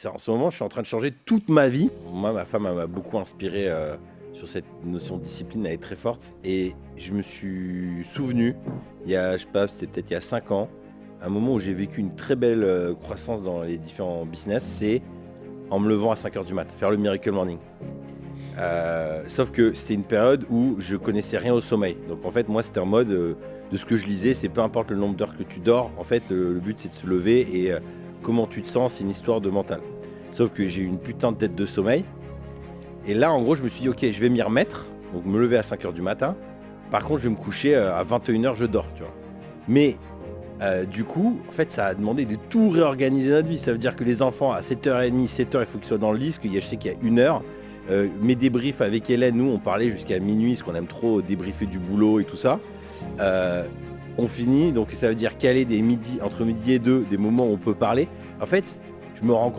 en ce moment, je suis en train de changer toute ma vie. Moi, ma femme elle m'a beaucoup inspiré sur cette notion de discipline, elle est très forte. Et je me suis souvenu, il y a, je sais pas, c'était peut-être il y a 5 ans, un moment où j'ai vécu une très belle croissance dans les différents business, c'est en me levant à 5 heures du mat, faire le Miracle Morning. Sauf que c'était une période où je connaissais rien au sommeil. Donc en fait, moi, c'était en mode de ce que je lisais, c'est peu importe le nombre d'heures que tu dors. En fait, le but, c'est de se lever et comment tu te sens, c'est une histoire de mental. Sauf que j'ai eu une putain de tête de sommeil. Et là, en gros, je me suis dit, ok, je vais m'y remettre. Donc me lever à 5 heures du matin. Par contre, je vais me coucher à 21 heures, je dors, tu vois. Mais du coup, en fait, ça a demandé de tout réorganiser notre vie. Ça veut dire que les enfants, à 7h30, 7h, il faut qu'ils soient dans le lit, parce que je sais qu'il y a 1 heure. Mes débriefs avec Hélène, nous, on parlait jusqu'à minuit, parce qu'on aime trop débriefer du boulot et tout ça. On finit, donc ça veut dire caler entre midi et 2, des moments où on peut parler. En fait, je me rends compte